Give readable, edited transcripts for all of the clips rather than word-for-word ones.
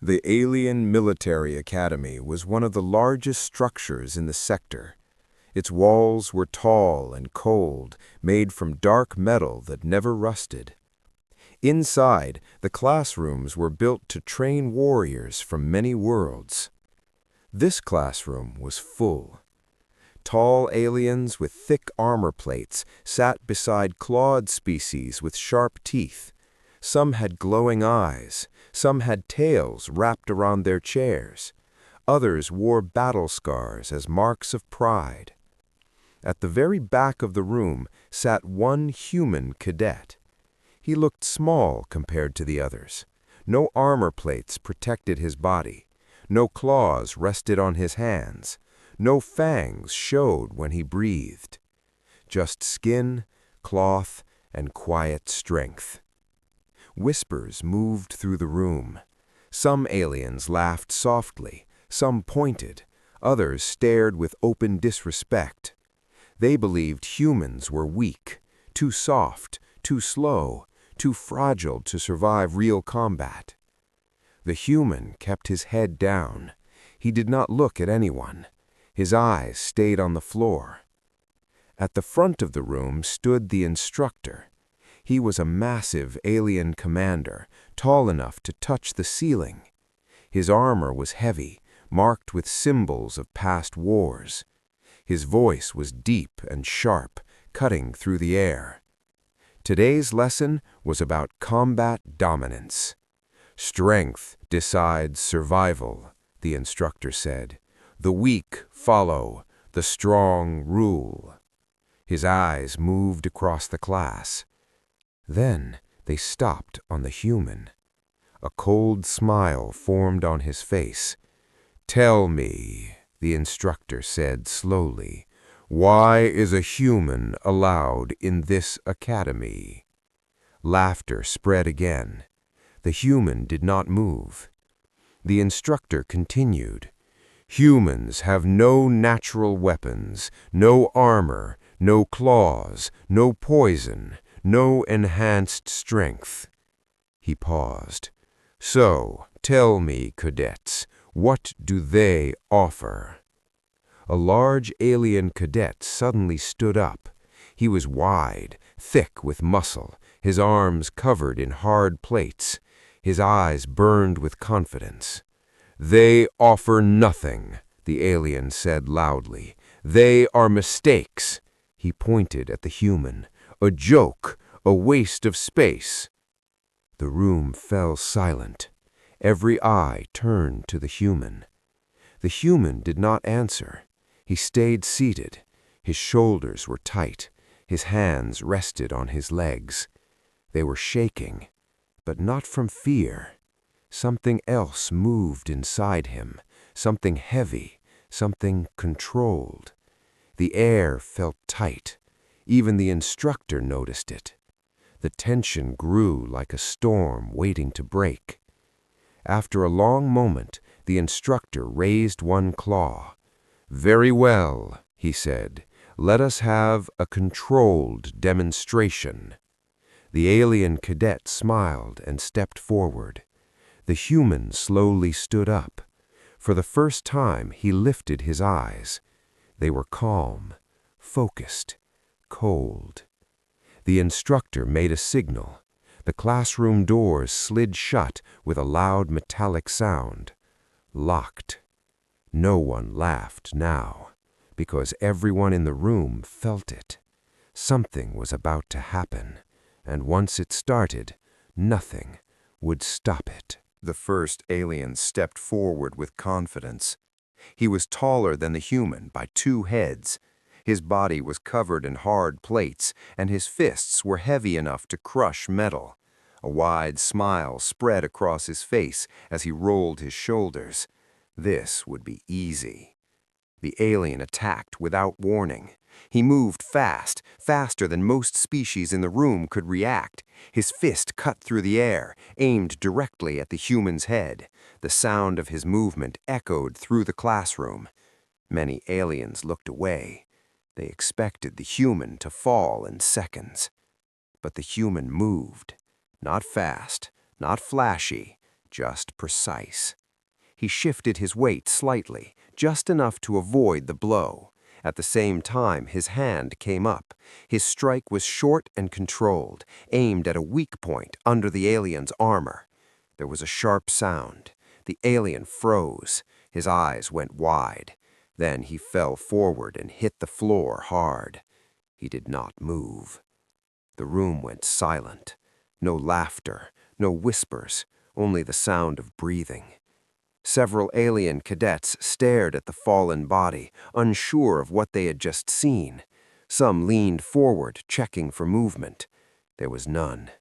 The Alien Military Academy was one of the largest structures in the sector. Its walls were tall and cold, made from dark metal that never rusted. Inside, the classrooms were built to train warriors from many worlds. This classroom was full. Tall aliens with thick armor plates sat beside clawed species with sharp teeth. Some had glowing eyes, some had tails wrapped around their chairs. Others wore battle scars as marks of pride. At the very back of the room sat one human cadet. He looked small compared to the others. No armor plates protected his body. No claws rested on his hands. No fangs showed when he breathed. Just skin, cloth, and quiet strength. Whispers moved through the room. Some aliens laughed softly, some pointed, others stared with open disrespect. They believed humans were weak, too soft, too slow, too fragile to survive real combat. The human kept his head down. He did not look at anyone. His eyes stayed on the floor. At the front of the room stood the instructor. He was a massive alien commander, tall enough to touch the ceiling. His armor was heavy, marked with symbols of past wars. His voice was deep and sharp, cutting through the air. Today's lesson was about combat dominance. Strength decides survival, the instructor said. The weak follow, the strong rule. His eyes moved across the class. Then they stopped on the human. A cold smile formed on his face. "Tell me," the instructor said slowly, "why is a human allowed in this academy?" Laughter spread again. The human did not move. The instructor continued, "Humans have no natural weapons, no armor, no claws, no poison, no enhanced strength." He paused. "So, tell me, cadets, what do they offer?" A large alien cadet suddenly stood up. He was wide, thick with muscle, his arms covered in hard plates. His eyes burned with confidence. "They offer nothing," the alien said loudly. "They are mistakes." He pointed at the human. "A joke, a waste of space." The room fell silent. Every eye turned to the human. The human did not answer. He stayed seated. His shoulders were tight. His hands rested on his legs. They were shaking, but not from fear. Something else moved inside him, something heavy, something controlled. The air felt tight. Even the instructor noticed it. The tension grew like a storm waiting to break. After a long moment, the instructor raised one claw. "Very well," he said. "Let us have a controlled demonstration." The alien cadet smiled and stepped forward. The human slowly stood up. For the first time, he lifted his eyes. They were calm, focused, cold. The instructor made a signal. The classroom doors slid shut with a loud metallic sound. Locked. No one laughed now, because everyone in the room felt it. Something was about to happen, and once it started, nothing would stop it. The first alien stepped forward with confidence. He was taller than the human by 2 heads. His body was covered in hard plates, and his fists were heavy enough to crush metal. A wide smile spread across his face as he rolled his shoulders. This would be easy. The alien attacked without warning. He moved fast, faster than most species in the room could react. His fist cut through the air, aimed directly at the human's head. The sound of his movement echoed through the classroom. Many aliens looked away. They expected the human to fall in seconds. But the human moved. Not fast, not flashy, just precise. He shifted his weight slightly, just enough to avoid the blow. At the same time, his hand came up. His strike was short and controlled, aimed at a weak point under the alien's armor. There was a sharp sound. The alien froze. His eyes went wide. Then he fell forward and hit the floor hard. He did not move. The room went silent. No laughter, no whispers, only the sound of breathing. Several alien cadets stared at the fallen body, unsure of what they had just seen. Some leaned forward, checking for movement. There was none.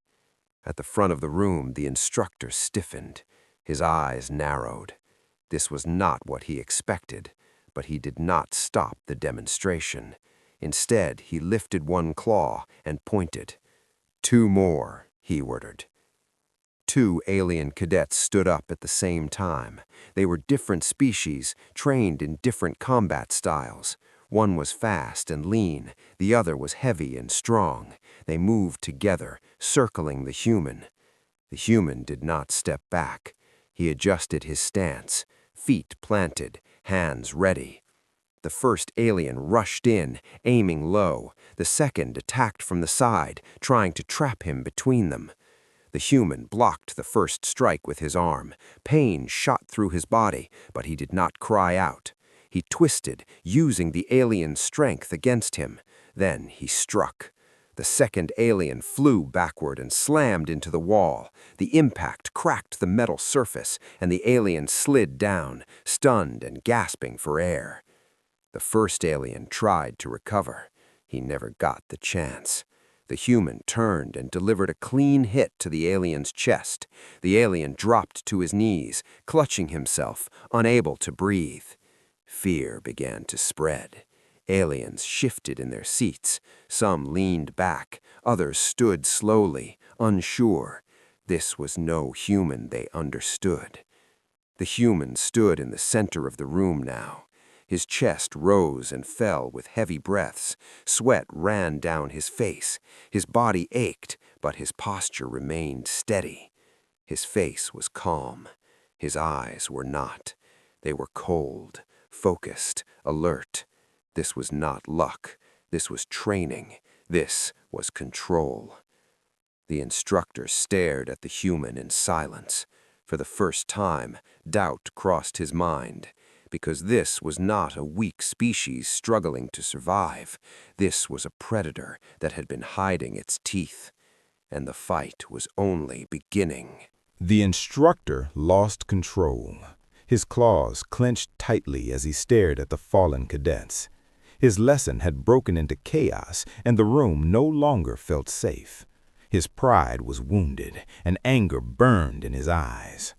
At the front of the room, the instructor stiffened. His eyes narrowed. This was not what he expected, but he did not stop the demonstration. Instead, he lifted one claw and pointed. "2 more," he ordered. 2 alien cadets stood up at the same time. They were different species, trained in different combat styles. One was fast and lean, the other was heavy and strong. They moved together, circling the human. The human did not step back. He adjusted his stance, feet planted, hands ready. The first alien rushed in, aiming low. The second attacked from the side, trying to trap him between them. The human blocked the first strike with his arm. Pain shot through his body, but he did not cry out. He twisted, using the alien's strength against him. Then he struck. The second alien flew backward and slammed into the wall. The impact cracked the metal surface, and the alien slid down, stunned and gasping for air. The first alien tried to recover. He never got the chance. The human turned and delivered a clean hit to the alien's chest. The alien dropped to his knees, clutching himself, unable to breathe. Fear began to spread. Aliens shifted in their seats. Some leaned back. Others stood slowly, unsure. This was no human they understood. The human stood in the center of the room now. His chest rose and fell with heavy breaths. Sweat ran down his face. His body ached, but his posture remained steady. His face was calm. His eyes were not. They were cold, focused, alert. This was not luck. This was training. This was control. The instructor stared at the human in silence. For the first time, doubt crossed his mind. Because this was not a weak species struggling to survive. This was a predator that had been hiding its teeth. And the fight was only beginning. The instructor lost control. His claws clenched tightly as he stared at the fallen cadets. His lesson had broken into chaos, and the room no longer felt safe. His pride was wounded, and anger burned in his eyes.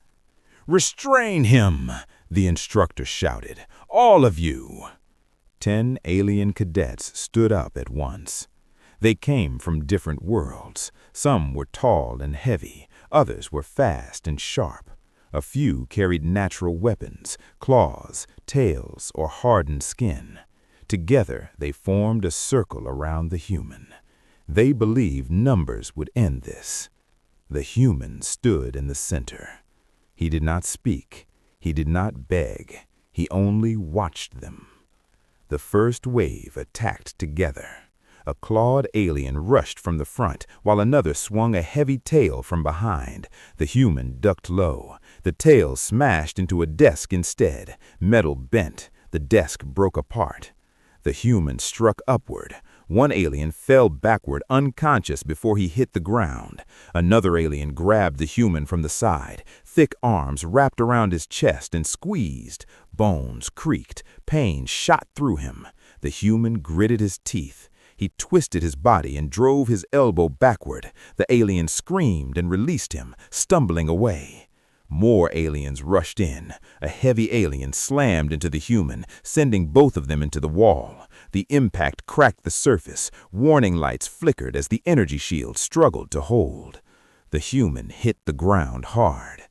"Restrain him!" the instructor shouted. "All of you!" 10 alien cadets stood up at once. They came from different worlds. Some were tall and heavy. Others were fast and sharp. A few carried natural weapons, claws, tails, or hardened skin. Together, they formed a circle around the human. They believed numbers would end this. The human stood in the center. He did not speak. He did not beg. He only watched them. The first wave attacked together. A clawed alien rushed from the front, while another swung a heavy tail from behind. The human ducked low. The tail smashed into a desk instead. Metal bent. The desk broke apart. The human struck upward. One alien fell backward unconscious before he hit the ground. Another alien grabbed the human from the side. Thick arms wrapped around his chest and squeezed. Bones creaked. Pain shot through him. The human gritted his teeth. He twisted his body and drove his elbow backward. The alien screamed and released him, stumbling away. More aliens rushed in. A heavy alien slammed into the human, sending both of them into the wall. The impact cracked the surface. Warning lights flickered as the energy shield struggled to hold. The human hit the ground hard.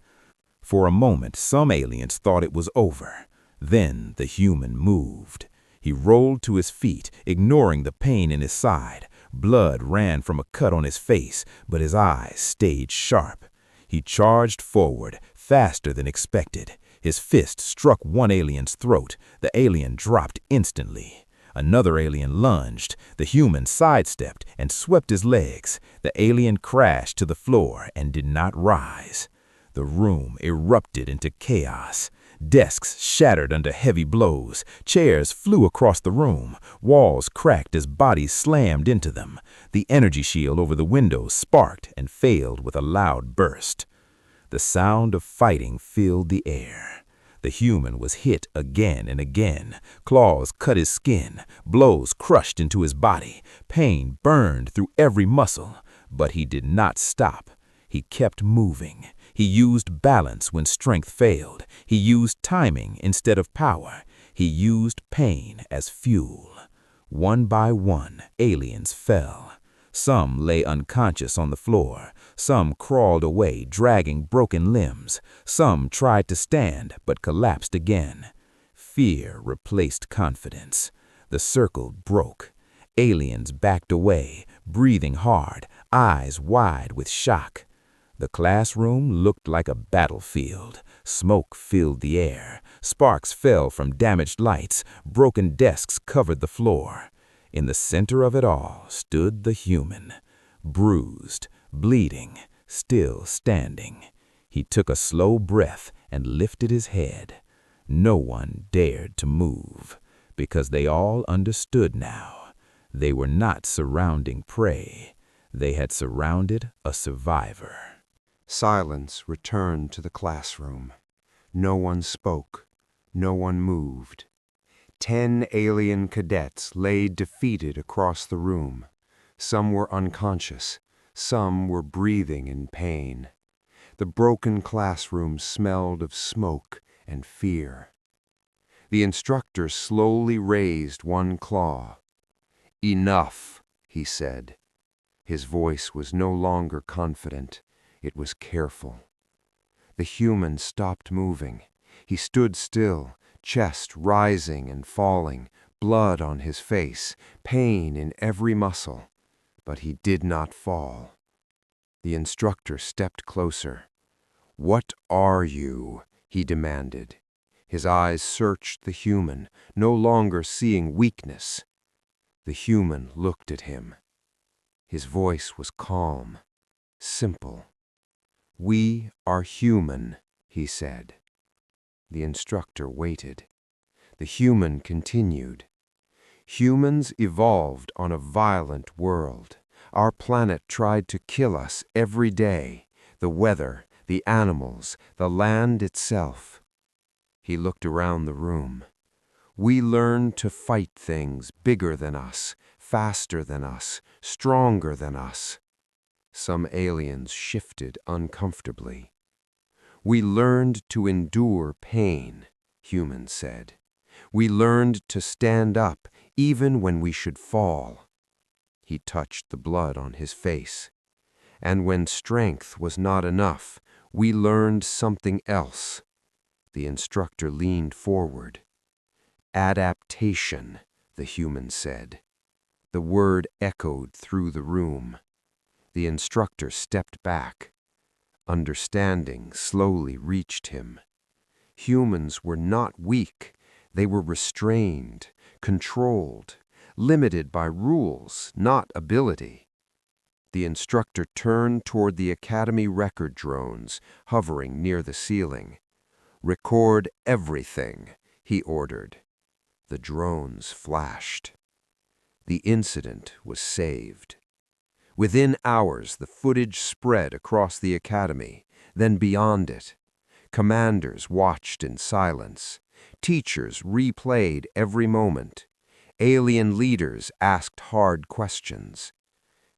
For a moment, some aliens thought it was over. Then the human moved. He rolled to his feet, ignoring the pain in his side. Blood ran from a cut on his face, but his eyes stayed sharp. He charged forward, faster than expected. His fist struck one alien's throat. The alien dropped instantly. Another alien lunged. The human sidestepped and swept his legs. The alien crashed to the floor and did not rise. The room erupted into chaos. Desks shattered under heavy blows. Chairs flew across the room. Walls cracked as bodies slammed into them. The energy shield over the windows sparked and failed with a loud burst. The sound of fighting filled the air. The human was hit again and again. Claws cut his skin. Blows crushed into his body. Pain burned through every muscle. But he did not stop. He kept moving. He used balance when strength failed. He used timing instead of power. He used pain as fuel. One by one, aliens fell. Some lay unconscious on the floor. Some crawled away, dragging broken limbs. Some tried to stand, but collapsed again. Fear replaced confidence. The circle broke. Aliens backed away, breathing hard, eyes wide with shock. The classroom looked like a battlefield. Smoke filled the air. Sparks fell from damaged lights. Broken desks covered the floor. In the center of it all stood the human, bruised, bleeding, still standing. He took a slow breath and lifted his head. No one dared to move, because they all understood now. They were not surrounding prey. They had surrounded a survivor. Silence returned to the classroom. No one spoke. No one moved. 10 alien cadets lay defeated across the room. Some were unconscious. Some were breathing in pain. The broken classroom smelled of smoke and fear. The instructor slowly raised one claw. "Enough," he said. His voice was no longer confident. It was careful. The human stopped moving. He stood still, chest rising and falling, blood on his face, pain in every muscle. But he did not fall. The instructor stepped closer. "What are you?" he demanded. His eyes searched the human, no longer seeing weakness. The human looked at him. His voice was calm, simple. "We are human," he said. The instructor waited. The human continued. "Humans evolved on a violent world. Our planet tried to kill us every day. The weather, the animals, the land itself." He looked around the room. "We learned to fight things bigger than us, faster than us, stronger than us." Some aliens shifted uncomfortably. "We learned to endure pain," humans said. "We learned to stand up even when we should fall." He touched the blood on his face. "And when strength was not enough, we learned something else." The instructor leaned forward. "Adaptation," the human said. The word echoed through the room. The instructor stepped back. Understanding slowly reached him. Humans were not weak. They were restrained, controlled, limited by rules, not ability. The instructor turned toward the Academy record drones, hovering near the ceiling. "Record everything," he ordered. The drones flashed. The incident was saved. Within hours, the footage spread across the Academy, then beyond it. Commanders watched in silence. Teachers replayed every moment. Alien leaders asked hard questions.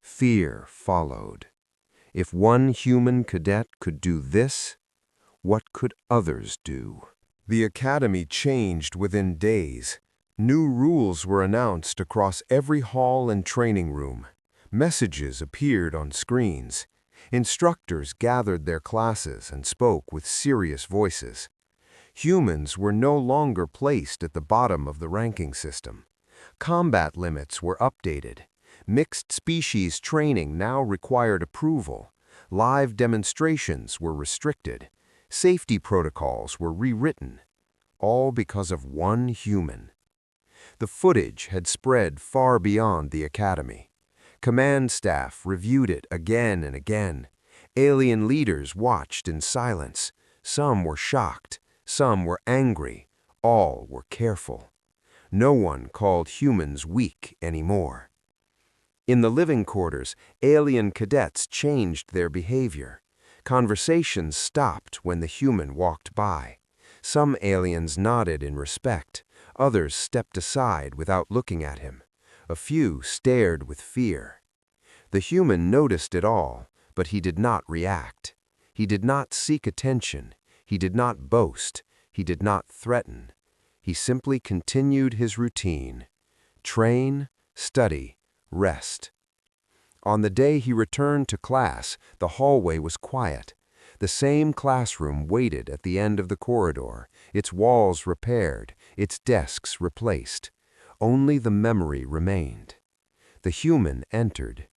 Fear followed. If one human cadet could do this, what could others do? The Academy changed within days. New rules were announced across every hall and training room. Messages appeared on screens. Instructors gathered their classes and spoke with serious voices. Humans were no longer placed at the bottom of the ranking system. Combat limits were updated. Mixed species training now required approval. Live demonstrations were restricted. Safety protocols were rewritten, all because of one human. The footage had spread far beyond the academy. Command staff reviewed it again and again. Alien leaders watched in silence. Some were shocked, some were angry, all were careful. No one called humans weak anymore. In the living quarters, alien cadets changed their behavior. Conversations stopped when the human walked by. Some aliens nodded in respect. Others stepped aside without looking at him. A few stared with fear. The human noticed it all, but he did not react. He did not seek attention. He did not boast. He did not threaten. He simply continued his routine. Train, study, rest. On the day he returned to class, the hallway was quiet. The same classroom waited at the end of the corridor, its walls repaired, its desks replaced. Only the memory remained. The human entered.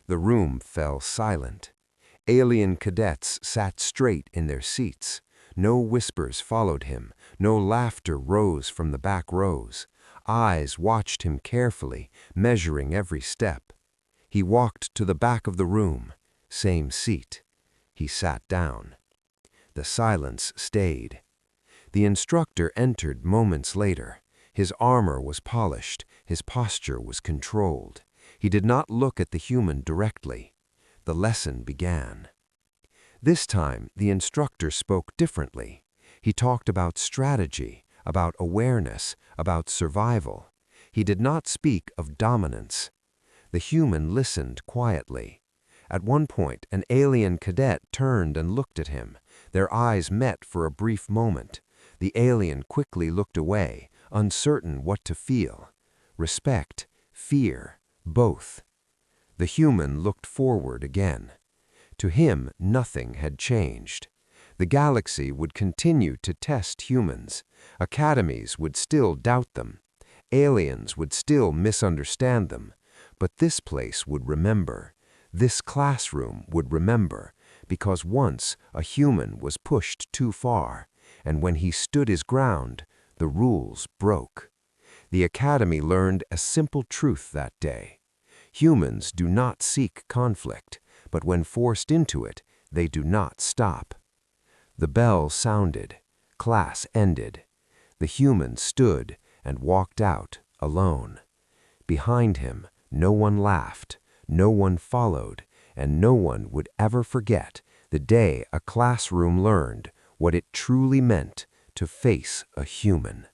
The room fell silent. Alien cadets sat straight in their seats. No whispers followed him. No laughter rose from the back rows. Eyes watched him carefully, measuring every step. He walked to the back of the room. Same seat. He sat down. The silence stayed. The instructor entered moments later. His armor was polished. His posture was controlled. He did not look at the human directly. The lesson began. This time, the instructor spoke differently. He talked about strategy, about awareness, about survival. He did not speak of dominance. The human listened quietly. At one point, an alien cadet turned and looked at him. Their eyes met for a brief moment. The alien quickly looked away, uncertain what to feel. Respect, fear, both. The human looked forward again. To him, nothing had changed. The galaxy would continue to test humans. Academies would still doubt them. Aliens would still misunderstand them. But this place would remember. This classroom would remember, because once a human was pushed too far, and when he stood his ground, the rules broke. The Academy learned a simple truth that day. Humans do not seek conflict, but when forced into it, they do not stop. The bell sounded. Class ended. The human stood and walked out alone. Behind him, no one laughed, no one followed, and no one would ever forget the day a classroom learned what it truly meant to face a human.